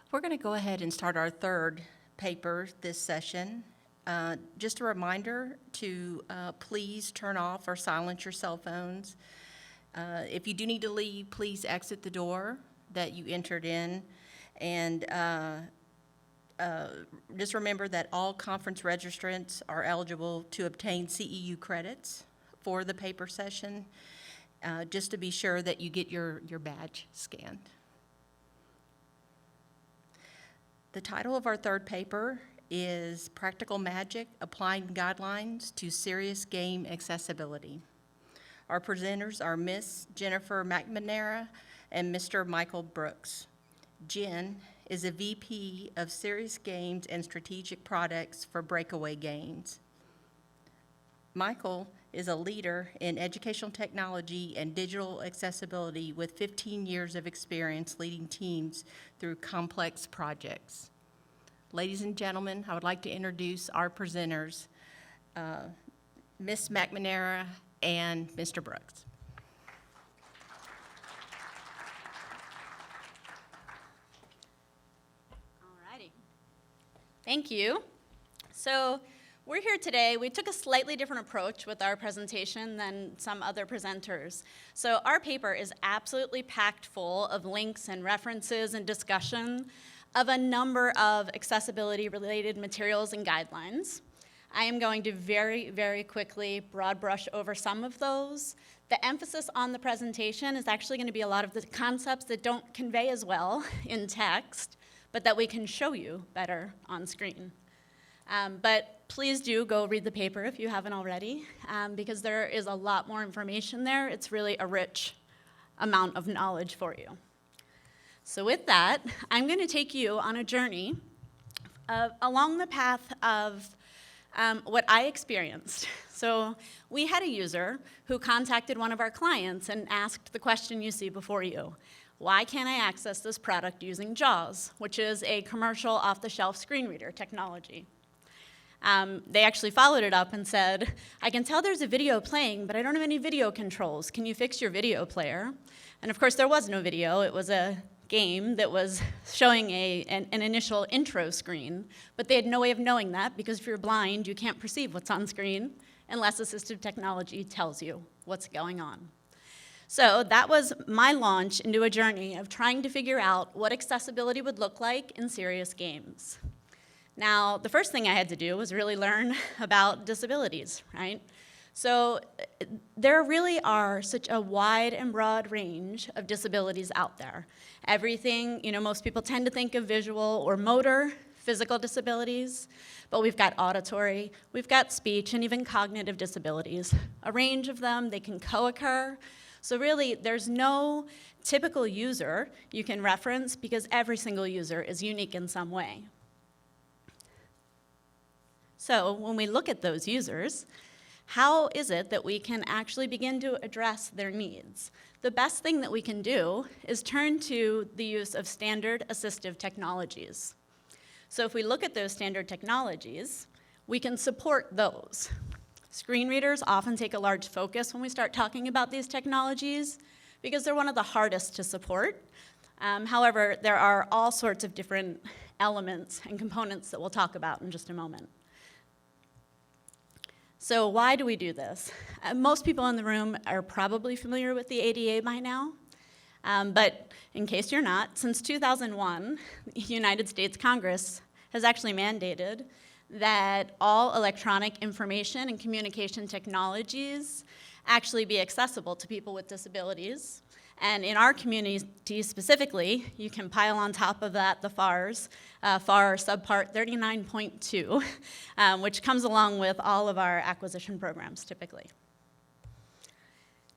We're going to go ahead and start our third paper this session. Just a reminder to please turn off or silence your cell phones. If you do need to leave, please exit the door that you entered in. And just remember that all conference registrants are eligible to obtain CEU credits for the paper session, just to be sure that you get your badge scanned. The title of our third paper is Practical Magic, Applying Guidelines to Serious Game Accessibility. Our presenters are Ms. Jennifer McNamara and Mr. Michael Brooks. Jen is a VP of Serious Games and Strategic Products for Breakaway Games. Michael is a leader in educational technology and digital accessibility with 15 years of experience leading teams through complex projects. Ladies and gentlemen, I would like to introduce our presenters, Ms. McNamara and Mr. Brooks. All righty. Thank you. So we're here today. We took a slightly different approach with our presentation than some other presenters. So our paper is absolutely packed full of links and references and discussion of a number of accessibility-related materials and guidelines. I am going to very, very quickly broad brush over some of those. The emphasis on the presentation is actually going to be a lot of the concepts that don't convey as well in text, but that we can show you better on screen. But please do go read the paper if you haven't already, because there is a lot more information there. It's really a rich amount of knowledge for you. So with that, I'm going to take you on a journey along the path of what I experienced. So we had a user who contacted one of our clients and asked the question you see before you. Why can't I access this product using JAWS, which is a commercial off-the-shelf screen reader technology? They actually followed it up and said, I can tell there's a video playing, but I don't have any video controls. Can you fix your video player? And of course, there was no video. It was a game that was showing an initial intro screen, but they had no way of knowing that because if you're blind, you can't perceive what's on screen unless assistive technology tells you what's going on. So that was my launch into a journey of trying to figure out what accessibility would look like in serious games. Now, the first thing I had to do was really learn about disabilities, right? So there really are such a wide and broad range of disabilities out there. Everything, most people tend to think of visual or motor, physical disabilities, but we've got auditory, we've got speech, and even cognitive disabilities. A range of them, they can co-occur. So really, there's no typical user you can reference because every single user is unique in some way. So when we look at those users, how is it that we can actually begin to address their needs? The best thing that we can do is turn to the use of standard assistive technologies. So if we look at those standard technologies, we can support those. Screen readers often take a large focus when we start talking about these technologies because they're one of the hardest to support. However, there are all sorts of different elements and components that we'll talk about in just a moment. So why do we do this? Most people in the room are probably familiar with the ADA by now, but in case you're not, since 2001, the United States Congress has actually mandated that all electronic information and communication technologies actually be accessible to people with disabilities. And in our community specifically, you can pile on top of that the FARs, FAR subpart 39.2, which comes along with all of our acquisition programs typically.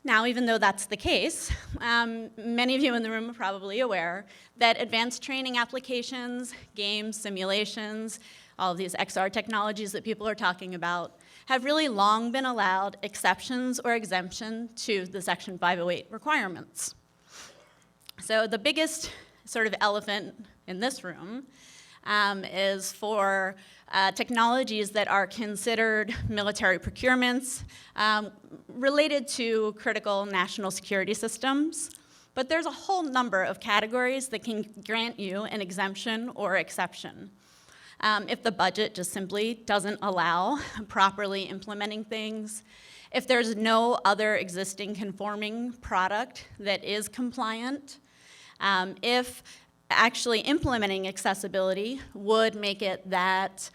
Now, even though that's the case, many of you in the room are probably aware that advanced training applications, games, simulations, all of these XR technologies that people are talking about have really long been allowed exceptions or exemption to the Section 508 requirements. So the biggest sort of elephant in this room is for technologies that are considered military procurements related to critical national security systems. But there's a whole number of categories that can grant you an exemption or exception. If the budget just simply doesn't allow properly implementing things, if there's no other existing conforming product that is compliant, if actually implementing accessibility would make it that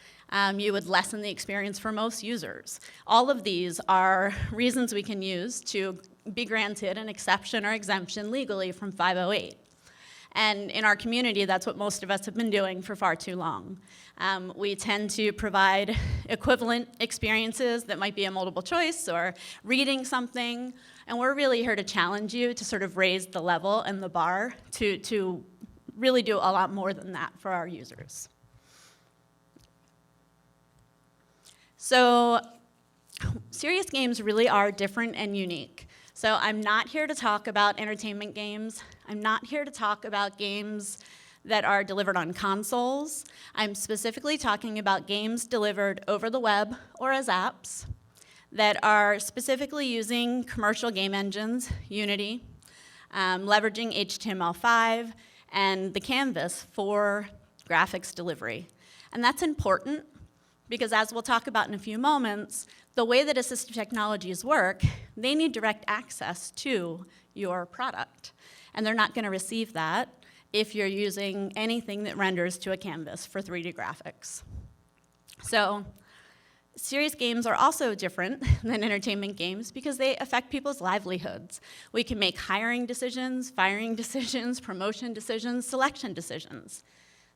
you would lessen the experience for most users. All of these are reasons we can use to be granted an exception or exemption legally from 508. And in our community, that's what most of us have been doing for far too long. We tend to provide equivalent experiences that might be a multiple choice or reading something, and we're really here to challenge you to sort of raise the level and the bar to really do a lot more than that for our users. So serious games really are different and unique. So I'm not here to talk about entertainment games. I'm not here to talk about games that are delivered on consoles. I'm specifically talking about games delivered over the web or as apps that are specifically using commercial game engines, Unity, leveraging HTML5, and the canvas for graphics delivery. And that's important because, as we'll talk about in a few moments, the way that assistive technologies work, they need direct access to your product. And they're not going to receive that if you're using anything that renders to a canvas for 3D graphics. So serious games are also different than entertainment games because they affect people's livelihoods. We can make hiring decisions, firing decisions, promotion decisions, selection decisions.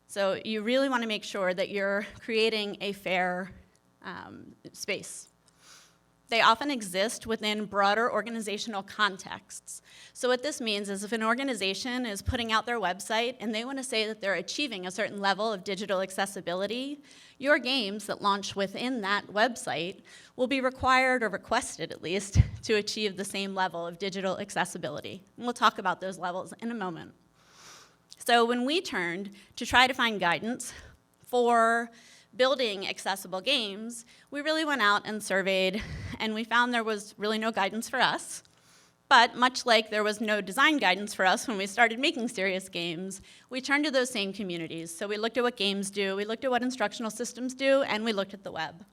So you really want to make sure that you're creating a fair space. They often exist within broader organizational contexts. So what this means is if an organization is putting out their website and they want to say that they're achieving a certain level of digital accessibility, your games that launch within that website will be required, or requested at least, to achieve the same level of digital accessibility. And we'll talk about those levels in a moment. So when we turned to try to find guidance for building accessible games, we really went out and surveyed, and we found there was really no guidance for us. But much like there was no design guidance for us when we started making serious games, we turned to those same communities. So we looked at what games do, we looked at what instructional systems do, and we looked at the web.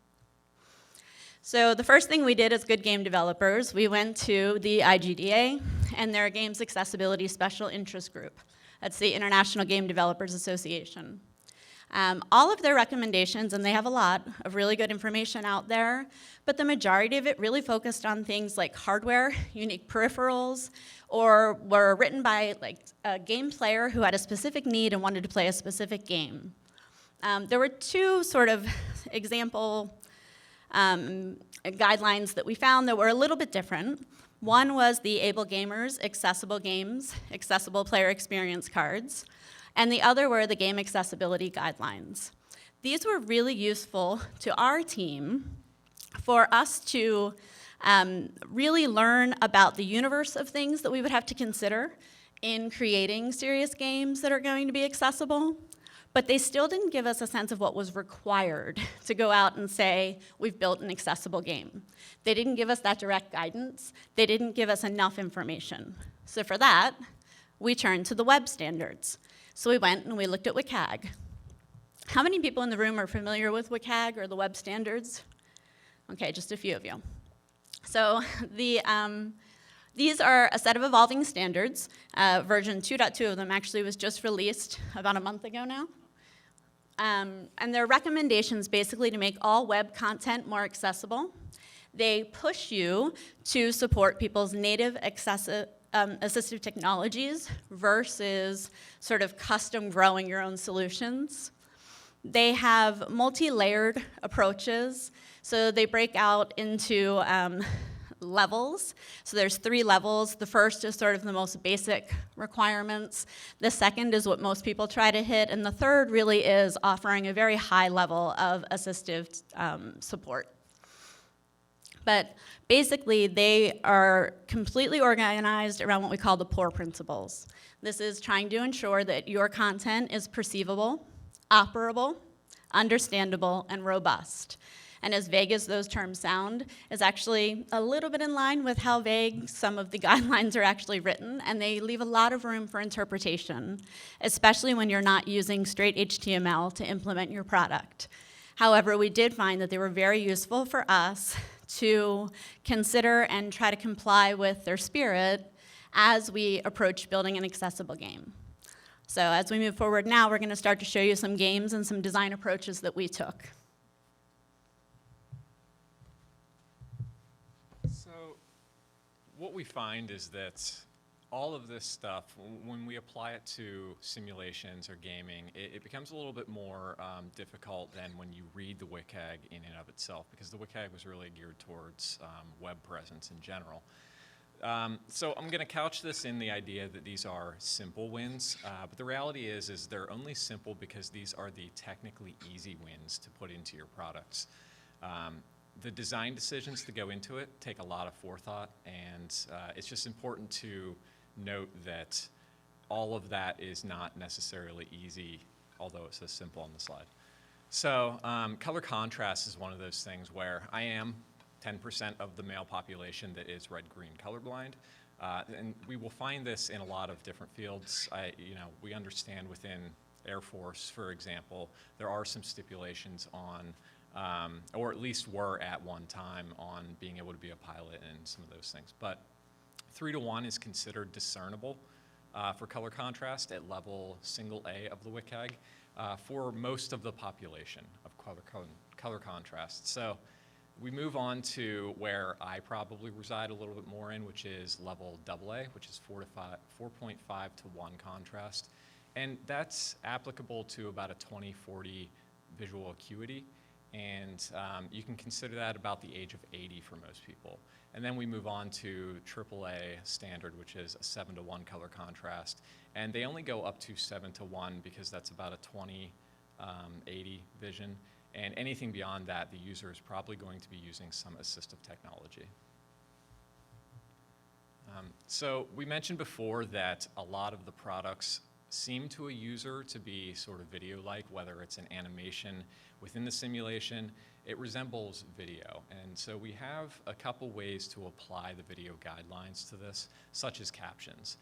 So the first thing we did as good game developers, we went to the IGDA and their Games Accessibility Special Interest Group. That's the International Game Developers Association. All of their recommendations, and they have a lot of really good information out there, but the majority of it really focused on things like hardware, unique peripherals, or were written by like a game player who had a specific need and wanted to play a specific game. There were two sort of example guidelines that we found that were a little bit different. One was the Able Gamers Accessible Games, Accessible Player Experience Cards, and the other were the Game Accessibility Guidelines. These were really useful to our team for us to really learn about the universe of things that we would have to consider in creating serious games that are going to be accessible, but they still didn't give us a sense of what was required to go out and say, we've built an accessible game. They didn't give us that direct guidance. They didn't give us enough information. So for that, we turned to the web standards. So we went and we looked at WCAG. How many people in the room are familiar with WCAG or the web standards? Okay, just a few of you. So these are a set of evolving standards. Version 2.2 of them actually was just released about a month ago now. And they're recommendations basically to make all web content more accessible. They push you to support people's native assistive technologies versus sort of custom growing your own solutions. They have multi-layered approaches. So they break out into levels. So there's 3 levels. The first is sort of the most basic requirements. The second is what most people try to hit. And the third really is offering a very high level of assistive support. But basically, they are completely organized around what we call the POUR principles. This is trying to ensure that your content is perceivable, operable, understandable, and robust. And as vague as those terms sound, is actually a little bit in line with how vague some of the guidelines are actually written, and they leave a lot of room for interpretation, especially when you're not using straight HTML to implement your product. However, we did find that they were very useful for us to consider and try to comply with their spirit as we approach building an accessible game. So as we move forward now, we're going to start to show you some games and some design approaches that we took. So what we find is that all of this stuff, when we apply it to simulations or gaming, it becomes a little bit more difficult than when you read the WCAG in and of itself, because the WCAG was really geared towards web presence in general. So I'm going to couch this in the idea that these are simple wins, but the reality is they're only simple because these are the technically easy wins to put into your products. The design decisions that go into it take a lot of forethought, and it's just important to note that all of that is not necessarily easy, although it says simple on the slide. So color contrast is one of those things where I am 10% of the male population that is red-green colorblind. And we will find this in a lot of different fields. We understand within Air Force, for example, there are some stipulations on, or at least were at one time, on being able to be a pilot and some of those things. But 3:1 is considered discernible for color contrast at level single A of the WCAG for most of the population of color contrast. So we move on to where I probably reside a little bit more in, which is level AA, which is 4.5 to 1 contrast. And that's applicable to about a 20/40 visual acuity. And you can consider that about the age of 80 for most people. And then we move on to AAA standard, which is a 7:1 color contrast. And they only go up to 7:1 because that's about a 20/80 vision. And anything beyond that, the user is probably going to be using some assistive technology. So we mentioned before that a lot of the products seem to a user to be sort of video-like, whether it's an animation within the simulation, it resembles video. And so we have a couple ways to apply the video guidelines to this, such as captions.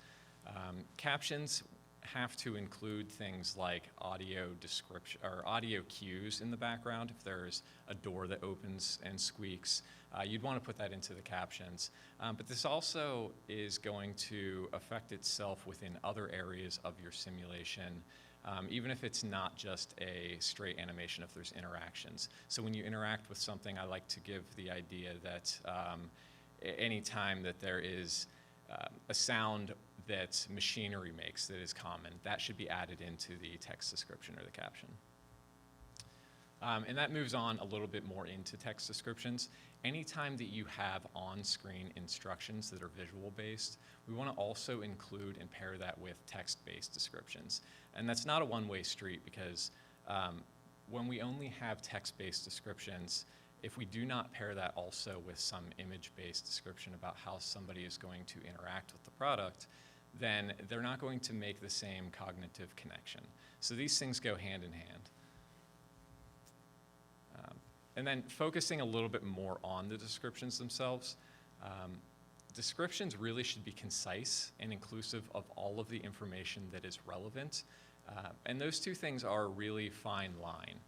Captions have to include things like audio description or audio cues in the background. If there's a door that opens and squeaks, you'd want to put that into the captions. But this also is going to affect itself within other areas of your simulation, even if it's not just a straight animation, if there's interactions. So when you interact with something, I like to give the idea that any time that there is a sound that machinery makes that is common, that should be added into the text description or the caption. And that moves on a little bit more into text descriptions. Anytime that you have on-screen instructions that are visual-based, we want to also include and pair that with text-based descriptions. And that's not a one-way street, because when we only have text-based descriptions, if we do not pair that also with some image-based description about how somebody is going to interact with the product, then they're not going to make the same cognitive connection. So these things go hand in hand. And then focusing a little bit more on the descriptions themselves, descriptions really should be concise and inclusive of all of the information that is relevant. And those two things are a really fine line.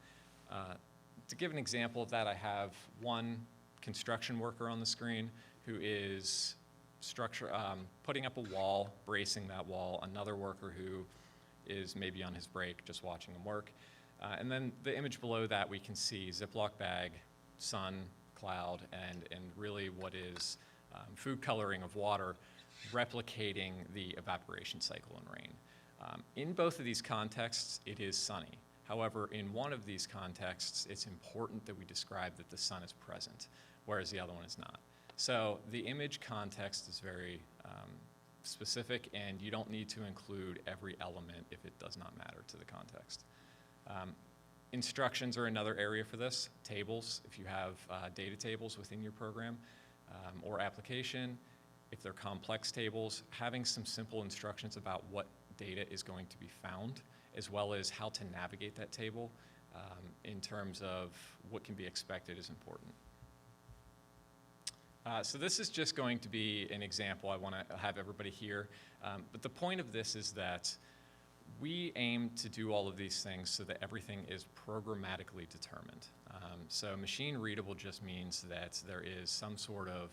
To give an example of that, I have one construction worker on the screen who is putting up a wall, bracing that wall, another worker who is maybe on his break just watching him work. And then the image below that, we can see Ziploc bag, sun, cloud, and really what is food coloring of water replicating the evaporation cycle in rain. In both of these contexts, it is sunny. However, in one of these contexts, it's important that we describe that the sun is present, whereas the other one is not. So the image context is very specific, and you don't need to include every element if it does not matter to the context. Instructions are another area for this. Tables, if you have data tables within your program or application, if they're complex tables, having some simple instructions about what data is going to be found, as well as how to navigate that table, in terms of what can be expected is important. So this is just going to be an example. I want to have everybody here. But the point of this is that we aim to do all of these things so that everything is programmatically determined. So machine readable just means that there is some sort of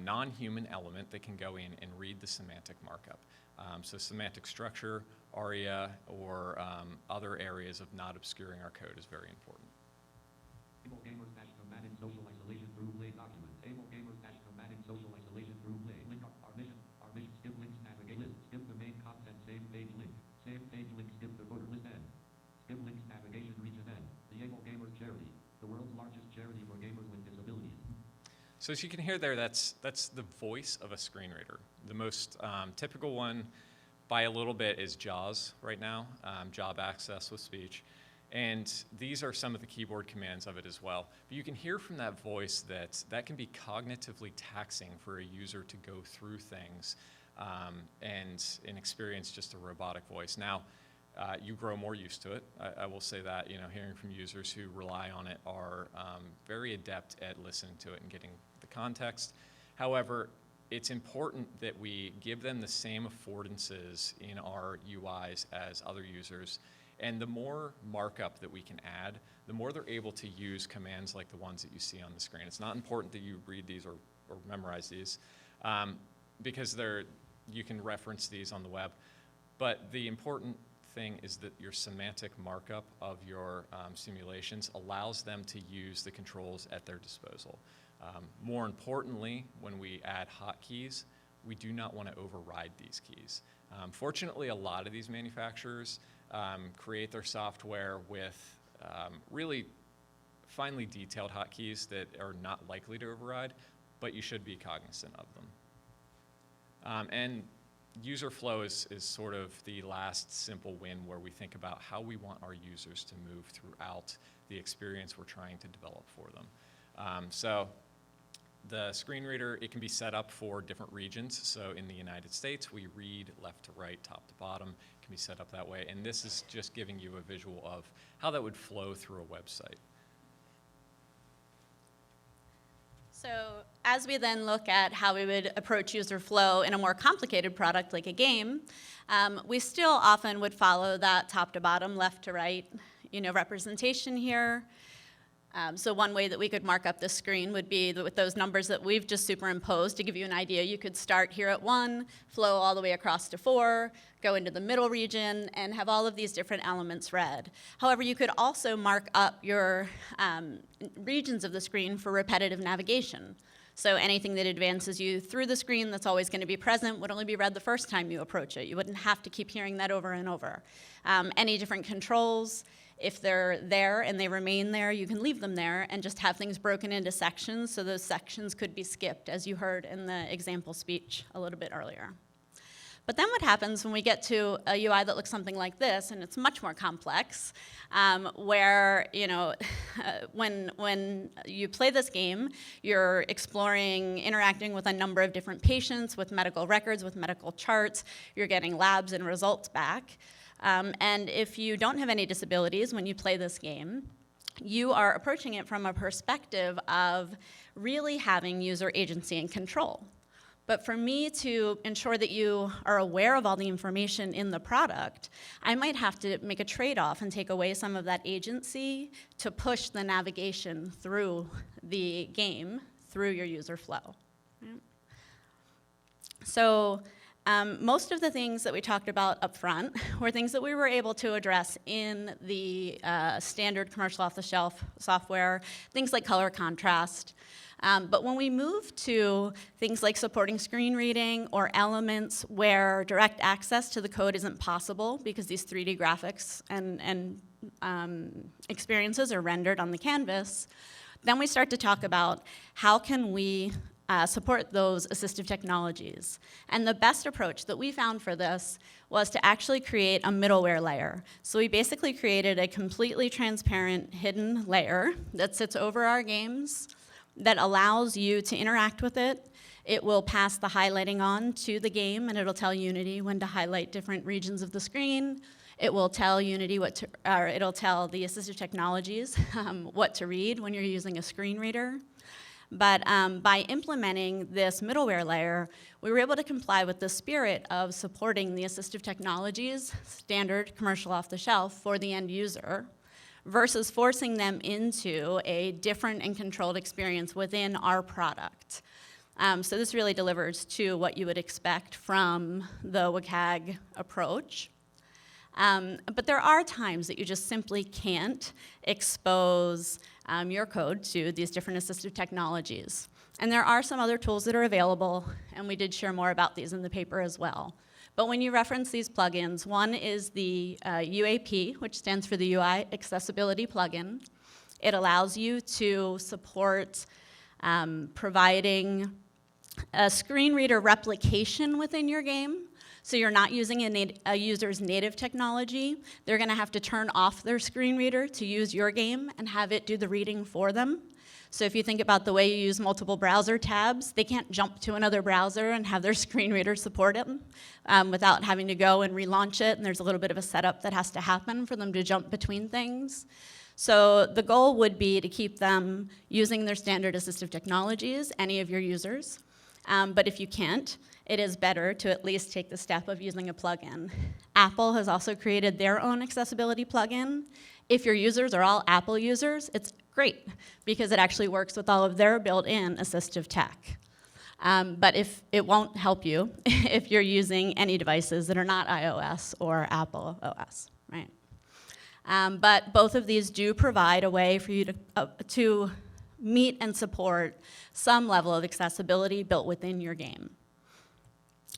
non-human element that can go in and read the semantic markup. So semantic structure, ARIA, or other areas of not obscuring our code is very important. Able gamers dash combating social isolation through play document. Able gamers dash combating social isolation through play. Link up our mission. Skip links navigate list. Skip the main content. Save page link. Save page link. Skip the footer list end. Skip links navigation region end. The Able Gamers Charity, the world's largest charity for gamers with disabilities. So as you can hear there, that's the voice of a screen reader. The most typical one by a little bit is JAWS right now, job access with speech. And these are some of the keyboard commands of it as well. But you can hear from that voice that can be cognitively taxing for a user to go through things and experience just a robotic voice. Now, you grow more used to it. I will say that, hearing from users who rely on it are very adept at listening to it and getting the context. However, it's important that we give them the same affordances in our UIs as other users. And the more markup that we can add, the more they're able to use commands like the ones that you see on the screen. It's not important that you read these or memorize these because you can reference these on the web. But the important thing is that your semantic markup of your simulations allows them to use the controls at their disposal. More importantly, when we add hotkeys, we do not want to override these keys. Fortunately, a lot of these manufacturers create their software with really finely detailed hotkeys that are not likely to override, but you should be cognizant of them. And user flow is sort of the last simple win where we think about how we want our users to move throughout the experience we're trying to develop for them. So the screen reader, it can be set up for different regions. So in the United States, we read left to right, top to bottom. It can be set up that way. And this is just giving you a visual of how that would flow through a website. So as we then look at how we would approach user flow in a more complicated product like a game, we still often would follow that top to bottom, left to right, representation here. So one way that we could mark up the screen would be with those numbers that we've just superimposed. To give you an idea, you could start here at 1, flow all the way across to 4, go into the middle region, and have all of these different elements read. However, you could also mark up your regions of the screen for repetitive navigation. So anything that advances you through the screen that's always going to be present would only be read the first time you approach it. You wouldn't have to keep hearing that over and over. Any different controls, if they're there and they remain there, you can leave them there and just have things broken into sections, so those sections could be skipped, as you heard in the example speech a little bit earlier. But then what happens when we get to a UI that looks something like this, and it's much more complex, where when you play this game, you're exploring, interacting with a number of different patients, with medical records, with medical charts, you're getting labs and results back. And if you don't have any disabilities when you play this game, you are approaching it from a perspective of really having user agency and control. But for me to ensure that you are aware of all the information in the product, I might have to make a trade-off and take away some of that agency to push the navigation through the game, through your user flow. So most of the things that we talked about up front were things that we were able to address in the standard commercial off-the-shelf software, things like color contrast. But when we move to things like supporting screen reading or elements where direct access to the code isn't possible because these 3D graphics and experiences are rendered on the canvas, then we start to talk about how can we support those assistive technologies. And the best approach that we found for this was to actually create a middleware layer. So we basically created a completely transparent hidden layer that sits over our games that allows you to interact with it. It will pass the highlighting on to the game, and it'll tell Unity when to highlight different regions of the screen. It will tell Unity or it'll tell the assistive technologies what to read when you're using a screen reader. But by implementing this middleware layer, we were able to comply with the spirit of supporting the assistive technologies, standard commercial off the shelf for the end user, versus forcing them into a different and controlled experience within our product. So this really delivers to what you would expect from the WCAG approach. But there are times that you just simply can't expose your code to these different assistive technologies. And there are some other tools that are available, and we did share more about these in the paper as well. But when you reference these plugins, one is the UAP, which stands for the UI Accessibility Plugin. It allows you to support providing a screen reader replication within your game. So you're not using a user's native technology. They're going to have to turn off their screen reader to use your game and have it do the reading for them. So if you think about the way you use multiple browser tabs, they can't jump to another browser and have their screen reader support it without having to go and relaunch it, and there's a little bit of a setup that has to happen for them to jump between things. So the goal would be to keep them using their standard assistive technologies, any of your users. But if you can't, it is better to at least take the step of using a plugin. Apple has also created their own accessibility plugin. If your users are all Apple users, it's great, because it actually works with all of their built-in assistive tech. But if it won't help you if you're using any devices that are not iOS or Apple OS, right? But both of these do provide a way for you to meet and support some level of accessibility built within your game.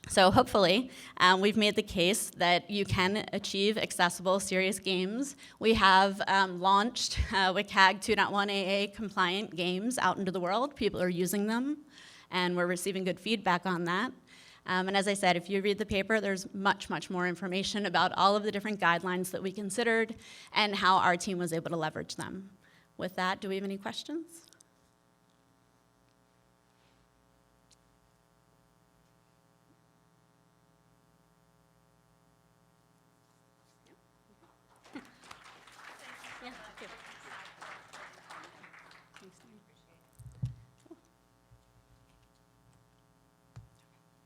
So hopefully, we've made the case that you can achieve accessible, serious games. We have launched WCAG 2.1 AA compliant games out into the world. People are using them, and we're receiving good feedback on that. And as I said, if you read the paper, there's much, much more information about all of the different guidelines that we considered and how our team was able to leverage them. With that, do we have any questions?